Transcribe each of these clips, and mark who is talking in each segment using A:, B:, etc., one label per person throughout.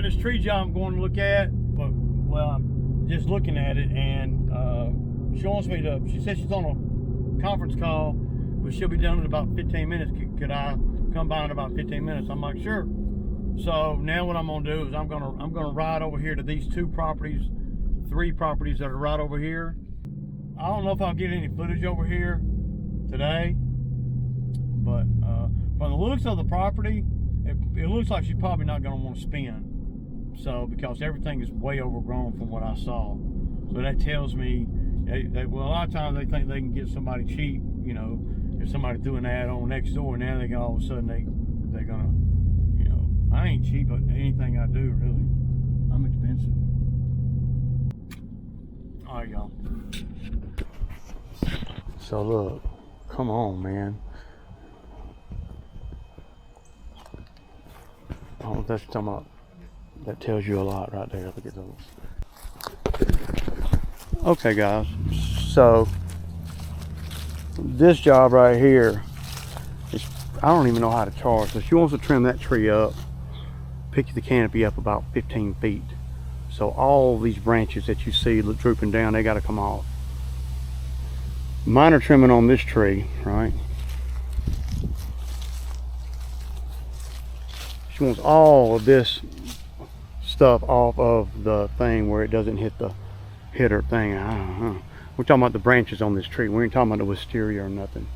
A: got this tree job I'm going to look at, but well, I'm just looking at it, and she wants me to. She said she's on a conference call, but she'll be done in about 15 minutes. Could I come by in about 15 minutes? I'm like, sure. So now what I'm gonna do is I'm gonna ride over here to these three properties that are right over here. I don't know if I'll get any footage over here today, but from the looks of the property, it looks like she's probably not gonna want to spend. So because everything is way overgrown from what I saw, so that tells me well, a lot of times they think they can get somebody cheap. You know, if somebody threw an ad on next door, now they all of a sudden they're gonna, you know, I ain't cheap at anything I do really. I'm expensive. All right, y'all. So look, come on, man. I don't know if that's talking about. That tells you a lot right there. Look at those. Okay, guys. So this job right here is, I don't even know how to charge. So she wants to trim that tree up, pick the canopy up about 15 feet. So all these branches that you see drooping down, they got to come off. Minor trimming on this tree, right? She wants all of this stuff off of the thing where it doesn't hit her thing. I don't know. We're talking about the branches on this tree. We ain't talking about the wisteria or nothing.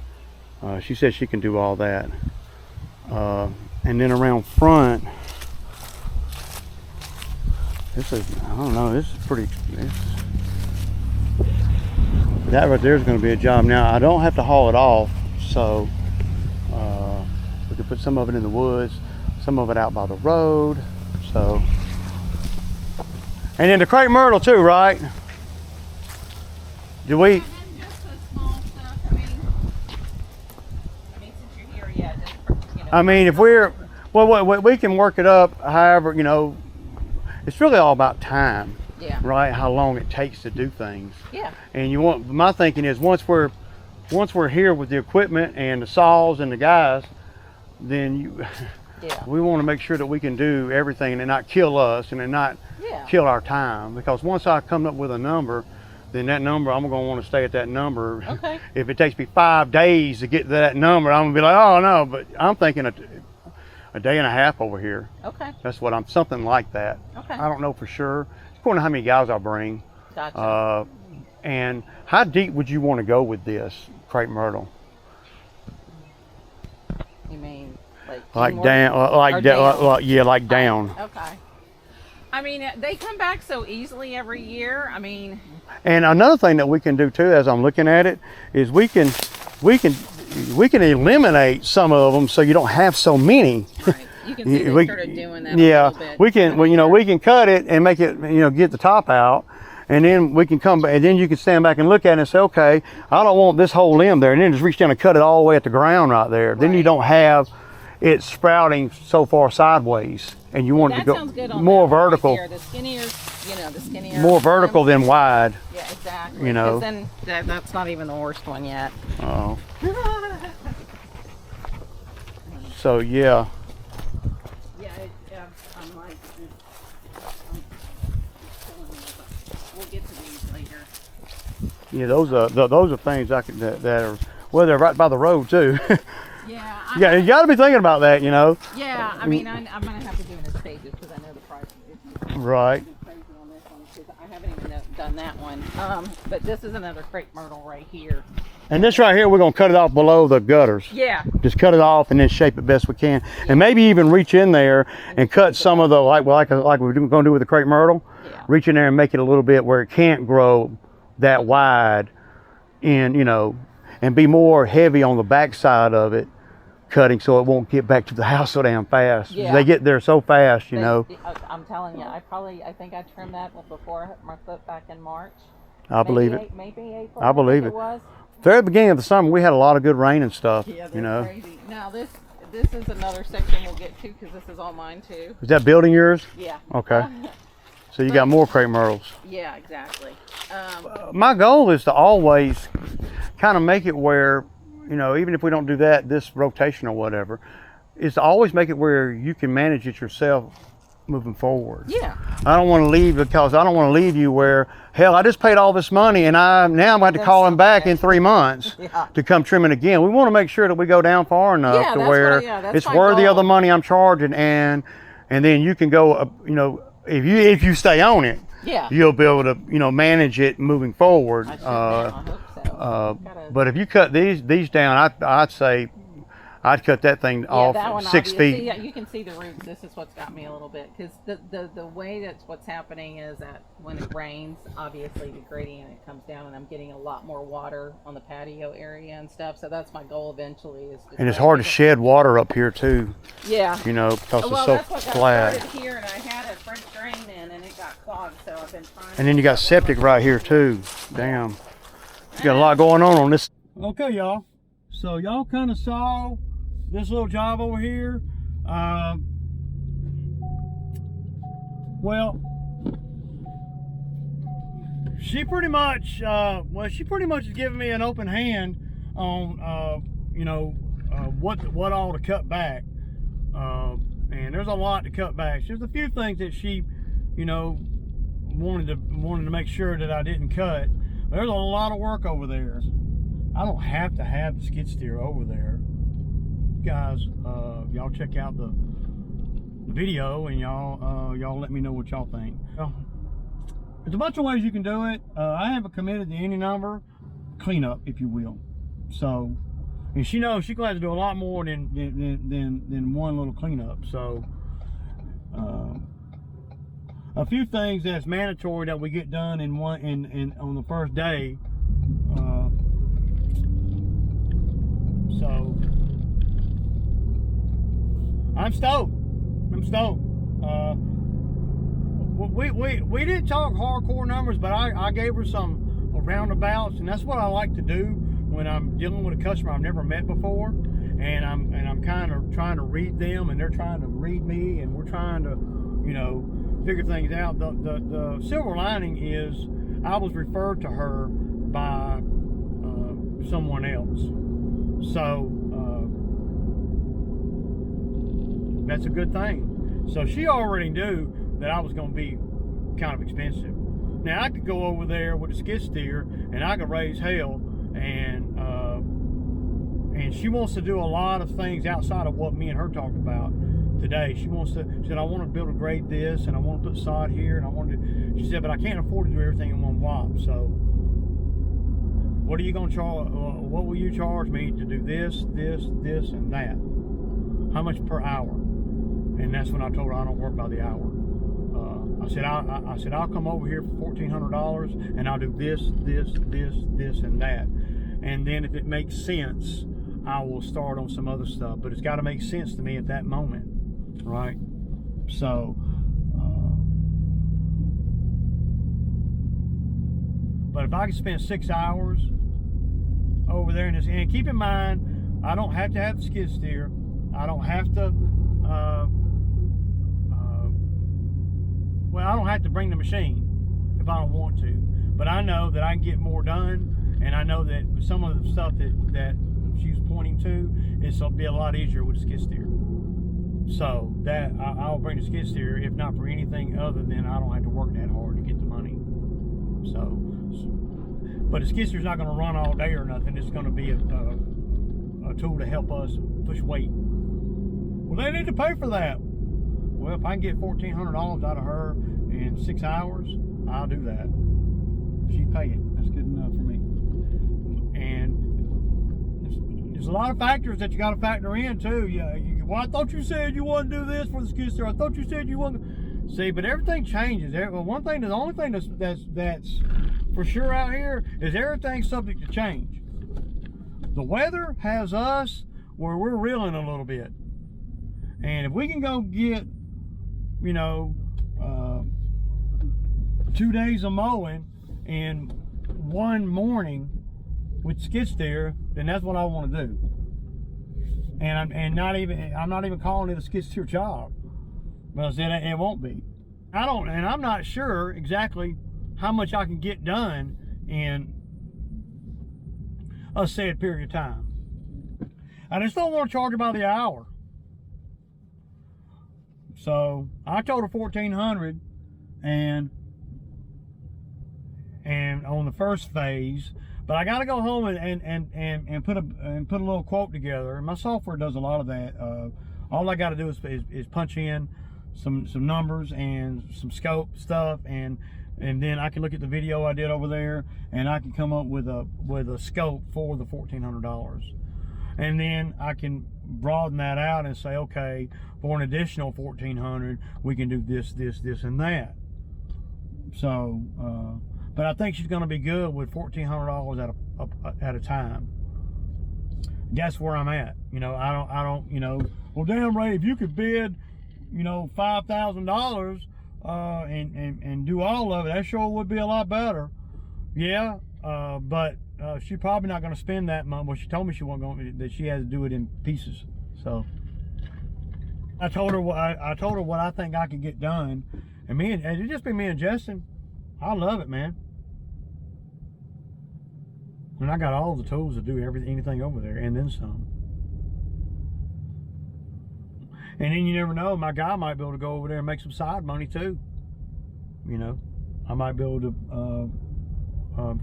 A: She says she can do all that. And then around front, this is, I don't know, this is pretty, that right there is going to be a job. Now, I don't have to haul it off, so we can put some of it in the woods, some of it out by the road, so. And then the crepe myrtle too, right? Do we?
B: Just the small stuff. I mean, since you're here, yeah. Just, you know,
A: I mean, if we're, well, we can work it up. However, you know, it's really all about time.
B: Yeah.
A: Right? How long it takes to do things.
B: Yeah.
A: And you want, my thinking is once we're here with the equipment and the saws and the guys, then we want to make sure that we can do everything and it not kill us and it not kill our time. Because once I come up with a number, then that number, I'm going to want to stay at that number.
B: Okay.
A: If it takes me 5 days to get to that number, I'm going to be like, oh no, but I'm thinking a day and a half over here.
B: Okay.
A: That's what I'm, something like that.
B: Okay.
A: I don't know for sure. According to how many guys I'll bring.
B: Gotcha.
A: And how deep would you want to go with this crepe myrtle?
B: You mean
A: like down, like down.
B: Okay. I mean, they come back so easily every year. I mean.
A: And another thing that we can do too, as I'm looking at it, is we can eliminate some of them so you don't have so many.
B: Right. You can see they started doing that a little bit.
A: We can, well, you know, we can cut it and make it, you know, get the top out, and then we can come back, and then you can stand back and look at it and say, okay, I don't want this whole limb there, and then just reach down and cut it all the way at the ground right there. Right. Then you don't have it sprouting so far sideways, and you want it to go more vertical.
B: Right, the skinnier, you know, the skinnier.
A: More vertical than wide.
B: Yeah, exactly.
A: You know.
B: Then that's not even the worst one yet.
A: Oh. So yeah.
B: I'm like, we'll get to these later.
A: Yeah, those are things I can that are, well, they're right by the road too.
B: Yeah.
A: You got to be thinking about that, you know.
B: Yeah, I mean, I'm gonna have to do it in stages because I know the price is
A: right.
B: Crazy on this one because I haven't even done that one. But this is another crepe myrtle right here.
A: And this right here, we're gonna cut it off below the gutters.
B: Yeah.
A: Just cut it off and then shape it best we can, and maybe even reach in there and cut some of the like we're gonna do with the crepe myrtle.
B: Yeah.
A: Reach in there and make it a little bit where it can't grow that wide, and you know, and be more heavy on the back side of it, cutting so it won't get back to the house so damn fast.
B: Yeah.
A: They get there so fast, you know.
B: I'm telling you, I think I trimmed that before I hurt my foot back in March.
A: I believe it.
B: Maybe April.
A: I believe it.
B: Was.
A: Very beginning of the summer, we had a lot of good rain and stuff.
B: Yeah,
A: you know.
B: Crazy. Now this is another section we'll get to because this is all mine too.
A: Is that building yours?
B: Yeah.
A: Okay. So you got more crepe myrtles.
B: Yeah, exactly.
A: My goal is to always kind of make it where, you know, even if we don't do that, this rotation or whatever, is to always make it where you can manage it yourself moving forward.
B: Yeah.
A: I don't want to leave because I don't want to leave you where, hell, I just paid all this money and now I'm going to call him back in 3 months to come trim it again. We want to make sure that we go down far enough to where it's worthy of the money I'm charging, and then you can go, you know, if you stay on it, you'll be able to, you know, manage it moving forward.
B: I hope so.
A: But if you cut these down, I'd say I'd cut that thing off
B: that one
A: 6 feet.
B: Yeah, you can see the roots. This is what's got me a little bit, because the way that's what's happening is that when it rains, obviously the gradient, it comes down, and I'm getting a lot more water on the patio area and stuff. So that's my goal eventually. Is to
A: and it's hard to shed water up here too.
B: Yeah.
A: You know, because it's so
B: that's what
A: flat.
B: got started here, and I had a French drain in, and it got clogged. So I've been trying.
A: And then you got septic right here too. Damn. You got a lot going on this. Okay, y'all. So y'all kind of saw this little job over here. Well, she pretty much is giving me an open hand on you know, what all to cut back. And there's a lot to cut back. There's a few things that she, you know, wanted to make sure that I didn't cut. There's a lot of work over there. I don't have to have the skid steer over there. Guys, y'all check out the video and y'all let me know what y'all think. Well, there's a bunch of ways you can do it. I haven't committed to any number. Cleanup, if you will. So, and she knows she's glad to do a lot more than one little cleanup. So, a few things that's mandatory that we get done on the first day. So I'm stoked. We didn't talk hardcore numbers, but I gave her some roundabouts, and that's what I like to do when I'm dealing with a customer I've never met before, and I'm kind of trying to read them, and they're trying to read me, and we're trying to, you know, figure things out. The silver lining is I was referred to her by someone else, so that's a good thing. So she already knew that I was going to be kind of expensive. Now I could go over there with a skid steer and I could raise hell, and she wants to do a lot of things outside of what me and her talked about today. She said, I want to build a grade this, and I want to put sod here, and I want to, she said, but I can't afford to do everything in one whop. So what are you going to charge? What will you charge me to do this, and that? How much per hour? And that's when I told her I don't work by the hour. I said I'll come over here for $1,400, and I'll do this, and that. And then if it makes sense, I will start on some other stuff. But it's got to make sense to me at that moment, right? So, but if I can spend 6 hours over there in this, and keep in mind, I don't have to have the skid steer. I don't have to. Well, I don't have to bring the machine if I don't want to, but I know that I can get more done, and I know that some of the stuff that she's pointing to, it'll be a lot easier with a skid steer. So that I'll bring the skid steer, if not for anything other than I don't have to work that hard to get the money. So but the skid steer's not going to run all day or nothing. It's going to be a tool to help us push weight. Well, they need to pay for that. Well, if I can get $1,400 out of her in 6 hours, I'll do that. She's paying. That's good enough for me. And there's a lot of factors that you got to factor in too. Well, I thought you said you want to do this for the skid steer. I thought you said you want to. See, but everything changes. The only thing that's for sure out here is everything's subject to change. The weather has us where we're reeling a little bit. And if we can go get, 2 days of mowing in one morning with skid steer, then that's what I want to do. And I'm not even calling it a skid steer job, because it won't be. I'm not sure exactly how much I can get done in a said period of time. I just don't want to charge her by the hour. So I told her 1,400, and on the first phase, but I got to go home and put a little quote together. And my software does a lot of that. All I got to do is punch in some numbers and some scope stuff, and then I can look at the video I did over there, and I can come up with a scope for the $1,400, and then I can broaden that out and say, okay, for an additional 1,400, we can do this, and that. So, but I think she's going to be good with $1,400 at a time. That's where I'm at. You know, I don't. You know, well, damn, Ray, if you could bid, you know, $5,000 and do all of it, that sure would be a lot better. Yeah, but she's probably not going to spend that much. Well, she told me she wasn't going, that she has to do it in pieces. So I told her what I think I could get done, and it'd just be me and Justin. I love it, man. And I got all the tools to do anything over there, and then some. And then you never know, my guy might be able to go over there and make some side money too. You know, I might be able to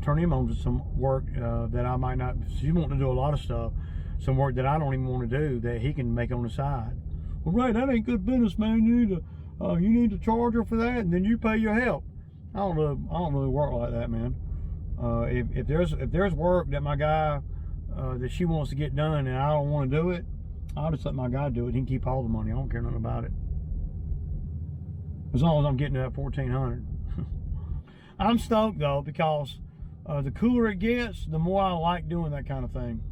A: turn him on to some work that I might not. She's wanting to do a lot of stuff, some work that I don't even want to do that he can make on the side. Well, Ray, that ain't good business, man. You need to charge her for that, and then you pay your help. I don't really work like that, man. If there's work that my guy that she wants to get done and I don't want to do it, I'll just let my guy do it. He can keep all the money. I don't care nothing about it, as long as I'm getting to that 1,400. I'm stoked though, because the cooler it gets, the more I like doing that kind of thing.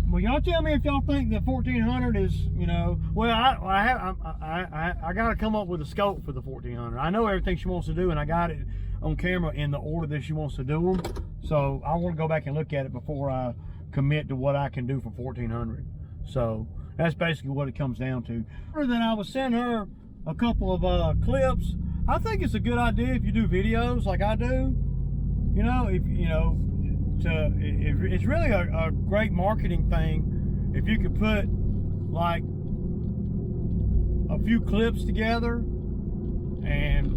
A: Well, y'all tell me if y'all think that 1,400 is, you know. Well, I got to come up with a scope for the 1,400. I know everything she wants to do, and I got it on camera in the order that she wants to do them. So I want to go back and look at it before I commit to what I can do for 1,400. So that's basically what it comes down to. Other than I was sending her a couple of clips. I think it's a good idea if you do videos like I do. You know, if you know. It's really a great marketing thing if you could put like a few clips together and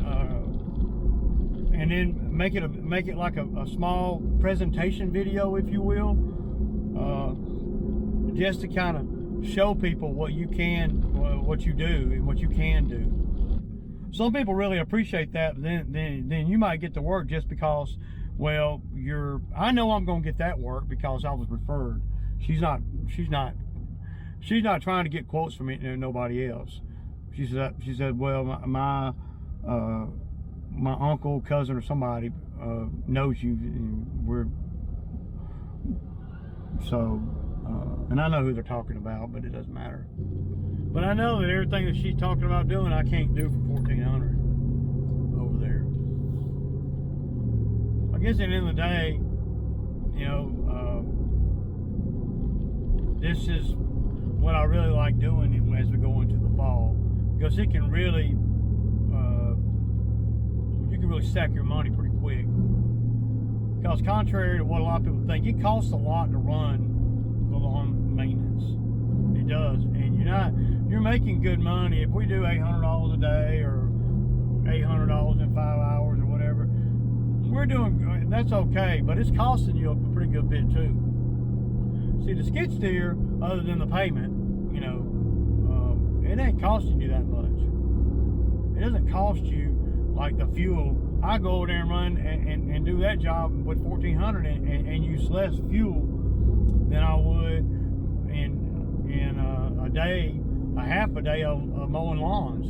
A: then make it like a small presentation video, if you will, just to kind of show people what you do and what you can do. Some people really appreciate that. Then you might get the work just because, well, I know I'm gonna get that work because I was referred. She's not trying to get quotes from nobody else. She said, well, my uncle, cousin, or somebody knows you, and and I know who they're talking about, but it doesn't matter. But I know that everything that she's talking about doing, I can't do for 1,400 over there. I guess at the end of the day, you know, this is what I really like doing as we go into the fall, because it can really, you can really stack your money pretty quick. Because contrary to what a lot of people think, it costs a lot to run the lawn maintenance. It does, and you're making good money. If we do $800 a day or $800 in 5 hours or whatever, we're doing, that's okay, but it's costing you a pretty good bit too. See, the skid steer, other than the payment, you know, it ain't costing you that much. It doesn't cost you like the fuel. I go over there and run and do that job with 1,400 and use less fuel than I would in a half a day of mowing lawns.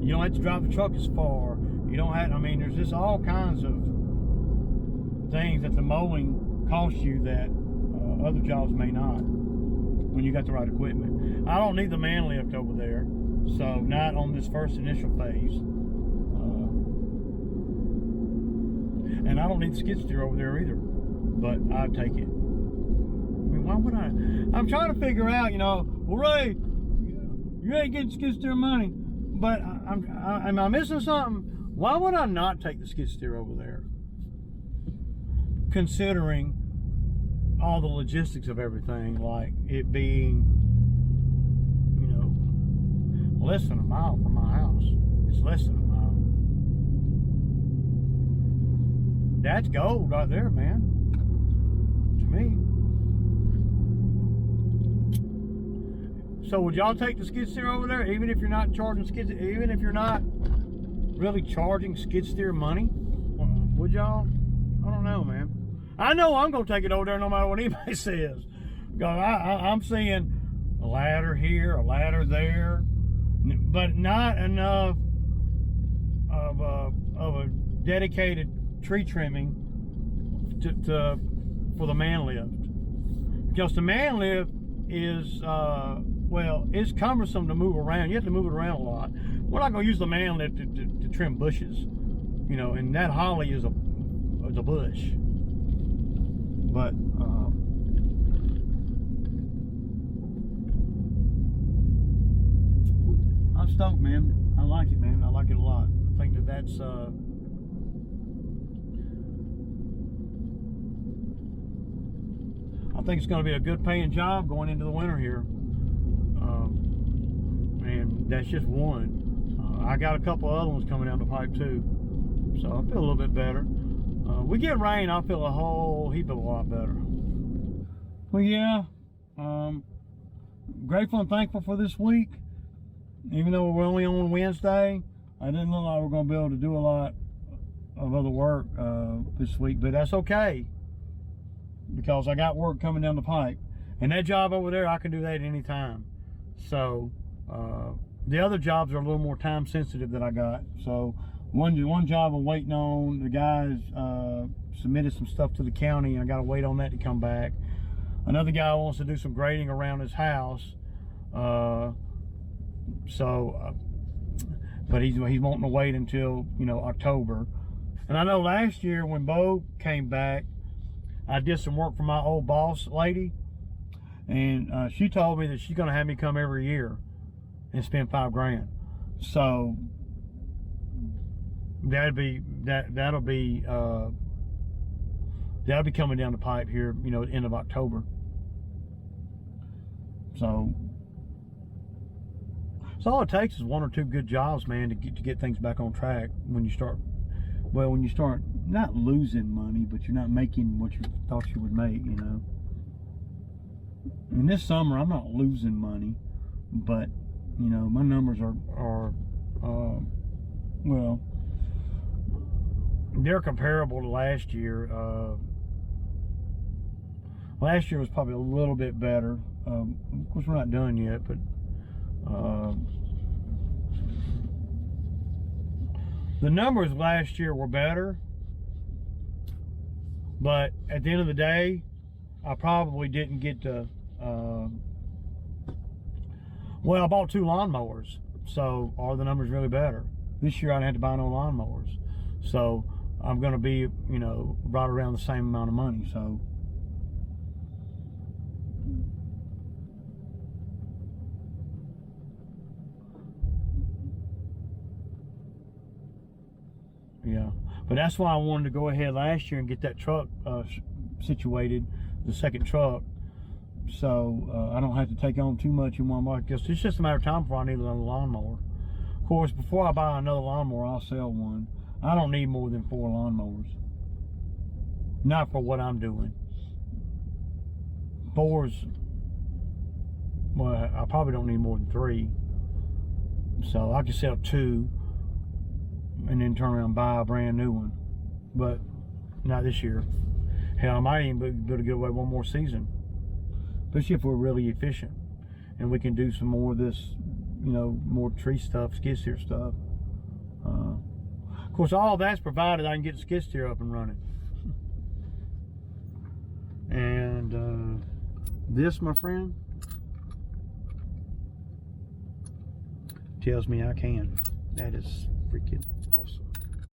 A: You don't have to drive the truck as far. You don't have, I mean, there's just all kinds of things that the mowing costs you that other jobs may not, when you got the right equipment. I don't need the man lift over there, so not on this first initial phase. And I don't need the skid steer over there either, but I'd take it. I mean, why would I? I'm trying to figure out, you know, well, Ray, you ain't getting skid steer money, but am I missing something? Why would I not take the skid steer over there? Considering all the logistics of everything, like it being, you know, less than a mile from my house. It's less than a mile. That's gold right there, man. To me. So would y'all take the skid steer over there, even if you're not charging even if you're not really charging skid steer money? Would y'all? I don't know, man. I know I'm gonna take it over there no matter what anybody says. Because I'm seeing a ladder here, a ladder there, but not enough of a dedicated tree trimming for the man lift. Because the man lift is well, it's cumbersome to move around. You have to move it around a lot. We're not going to use the man lift to trim bushes, you know, and that holly is a bush. But I'm stoked, man. I like it, man. I like it a lot. I think that's I think it's going to be a good paying job going into the winter here. And that's just one. I got a couple other ones coming down the pipe too. So I feel a little bit better. We get rain, I feel a whole heap of a lot better. Well, yeah. Grateful and thankful for this week. Even though we're only on Wednesday, I didn't look like we're going to be able to do a lot of other work this week, but that's okay. Because I got work coming down the pipe. And that job over there, I can do that at any time. So the other jobs are a little more time sensitive that I got. So one job I'm waiting on. The guys submitted some stuff to the county, and I got to wait on that to come back. Another guy wants to do some grading around his house. But he's wanting to wait until, you know, October. And I know last year when Bo came back, I did some work for my old boss lady, and she told me that she's going to have me come every year and spend $5 grand. So that'll be coming down the pipe here, you know, end of October. So all it takes is one or two good jobs, man, to get things back on track. When you start not losing money, but you're not making what you thought you would make, you know. And this summer I'm not losing money, but you know, my numbers are well, they're comparable to last year. Last year was probably a little bit better. Of course, we're not done yet, but the numbers last year were better, but at the end of the day, I probably didn't get to, well, I bought 2 lawnmowers, so are the numbers really better? This year I didn't have to buy no lawnmowers, so I'm going to be, you know, right around the same amount of money, so. Yeah, but that's why I wanted to go ahead last year and get that truck situated, the second truck, so I don't have to take on too much in one market. Because it's just a matter of time before I need another lawnmower. Of course, before I buy another lawnmower, I'll sell one. I don't need more than 4 lawnmowers. Not for what I'm doing. 4's, well, I probably don't need more than 3. So I can sell 2. And then turn around and buy a brand new one, but not this year. Hell, I might even be able to get away one more season, especially if we're really efficient and we can do some more of this, you know, more tree stuff, skid steer stuff. Of course, all that's provided I can get the skid steer up and running. And this, my friend, tells me I can. That is freaking